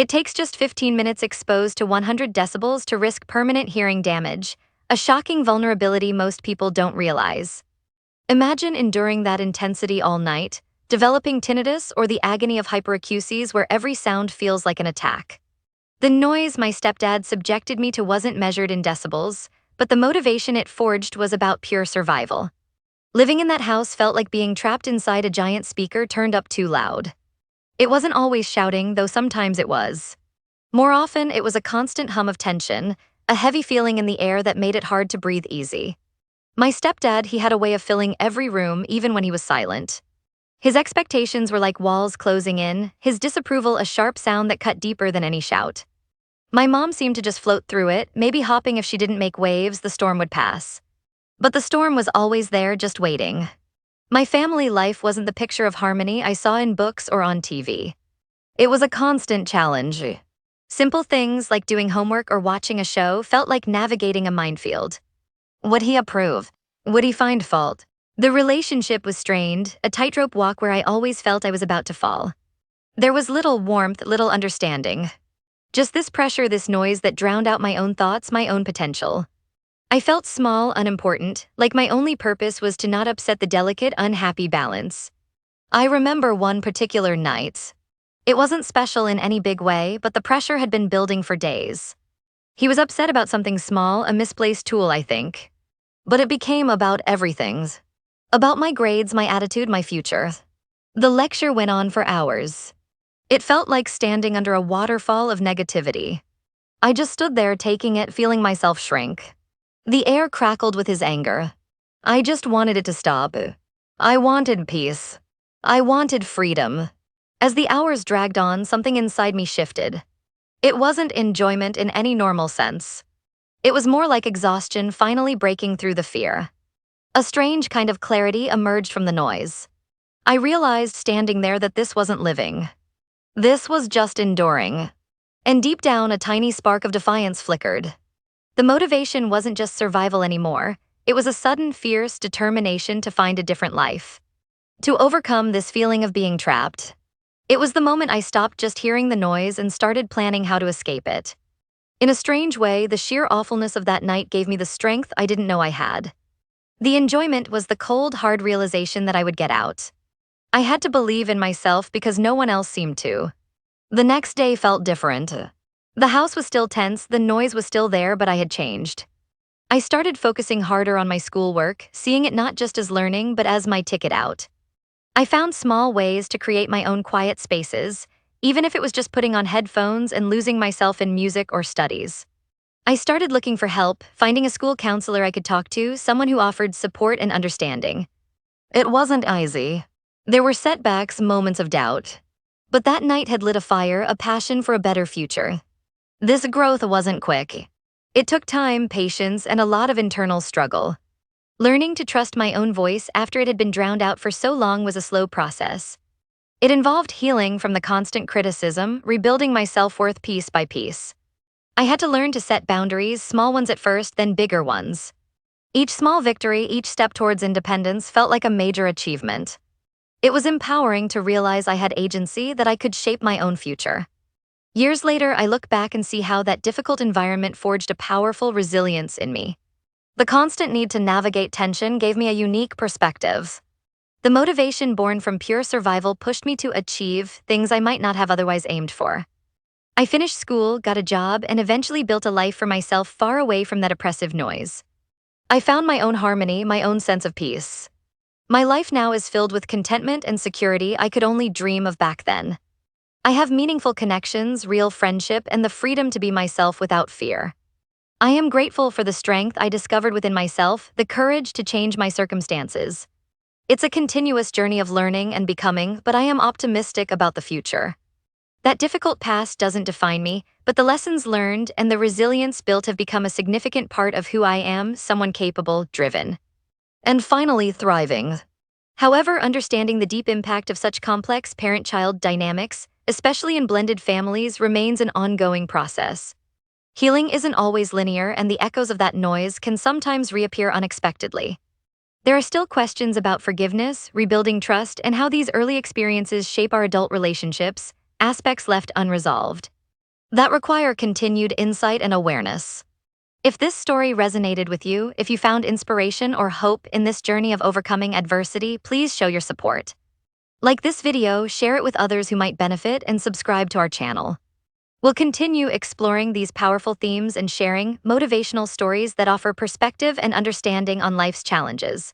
It takes just 15 minutes exposed to 100 decibels to risk permanent hearing damage, a shocking vulnerability most people don't realize. Imagine enduring that intensity all night, developing tinnitus or the agony of hyperacusis where every sound feels like an attack. The noise my stepdad subjected me to wasn't measured in decibels, but the motivation it forged was about pure survival. Living in that house felt like being trapped inside a giant speaker turned up too loud. It wasn't always shouting, though sometimes it was. More often, it was a constant hum of tension, a heavy feeling in the air that made it hard to breathe easy. My stepdad, he had a way of filling every room, even when he was silent. His expectations were like walls closing in, his disapproval a sharp sound that cut deeper than any shout. My mom seemed to just float through it, maybe hopping if she didn't make waves, the storm would pass. But the storm was always there, just waiting. My family life wasn't the picture of harmony I saw in books or on TV. It was a constant challenge. Simple things like doing homework or watching a show felt like navigating a minefield. Would he approve? Would he find fault? The relationship was strained, a tightrope walk where I always felt I was about to fall. There was little warmth, little understanding. Just this pressure, this noise that drowned out my own thoughts, my own potential. I felt small, unimportant, like my only purpose was to not upset the delicate, unhappy balance. I remember one particular night. It wasn't special in any big way, but the pressure had been building for days. He was upset about something small, a misplaced tool, I think. But it became about everything. About my grades, my attitude, my future. The lecture went on for hours. It felt like standing under a waterfall of negativity. I just stood there taking it, feeling myself shrink. The air crackled with his anger. I just wanted it to stop. I wanted peace. I wanted freedom. As the hours dragged on, something inside me shifted. It wasn't enjoyment in any normal sense. It was more like exhaustion finally breaking through the fear. A strange kind of clarity emerged from the noise. I realized standing there that this wasn't living. This was just enduring. And deep down, a tiny spark of defiance flickered. The motivation wasn't just survival anymore. It was a sudden, fierce determination to find a different life. To overcome this feeling of being trapped. It was the moment I stopped just hearing the noise and started planning how to escape it. In a strange way, the sheer awfulness of that night gave me the strength I didn't know I had. The enjoyment was the cold, hard realization that I would get out. I had to believe in myself because no one else seemed to. The next day felt different. The house was still tense, the noise was still there, but I had changed. I started focusing harder on my schoolwork, seeing it not just as learning, but as my ticket out. I found small ways to create my own quiet spaces, even if it was just putting on headphones and losing myself in music or studies. I started looking for help, finding a school counselor I could talk to, someone who offered support and understanding. It wasn't easy. There were setbacks, moments of doubt. But that night had lit a fire, a passion for a better future. This growth wasn't quick. It took time, patience, and a lot of internal struggle. Learning to trust my own voice after it had been drowned out for so long was a slow process. It involved healing from the constant criticism, rebuilding my self-worth piece by piece. I had to learn to set boundaries, small ones at first, then bigger ones. Each small victory, each step towards independence felt like a major achievement. It was empowering to realize I had agency, that I could shape my own future. Years later, I look back and see how that difficult environment forged a powerful resilience in me. The constant need to navigate tension gave me a unique perspective. The motivation born from pure survival pushed me to achieve things I might not have otherwise aimed for. I finished school, got a job, and eventually built a life for myself far away from that oppressive noise. I found my own harmony, my own sense of peace. My life now is filled with contentment and security I could only dream of back then. I have meaningful connections, real friendship, and the freedom to be myself without fear. I am grateful for the strength I discovered within myself, the courage to change my circumstances. It's a continuous journey of learning and becoming, but I am optimistic about the future. That difficult past doesn't define me, but the lessons learned and the resilience built have become a significant part of who I am, someone capable, driven, and finally thriving. However, understanding the deep impact of such complex parent-child dynamics, especially in blended families, remains an ongoing process. Healing isn't always linear, and the echoes of that noise can sometimes reappear unexpectedly. There are still questions about forgiveness, rebuilding trust, and how these early experiences shape our adult relationships, aspects left unresolved. that require continued insight and awareness. If this story resonated with you, if you found inspiration or hope in this journey of overcoming adversity, please show your support. Like this video, share it with others who might benefit, and subscribe to our channel. We'll continue exploring these powerful themes and sharing motivational stories that offer perspective and understanding on life's challenges.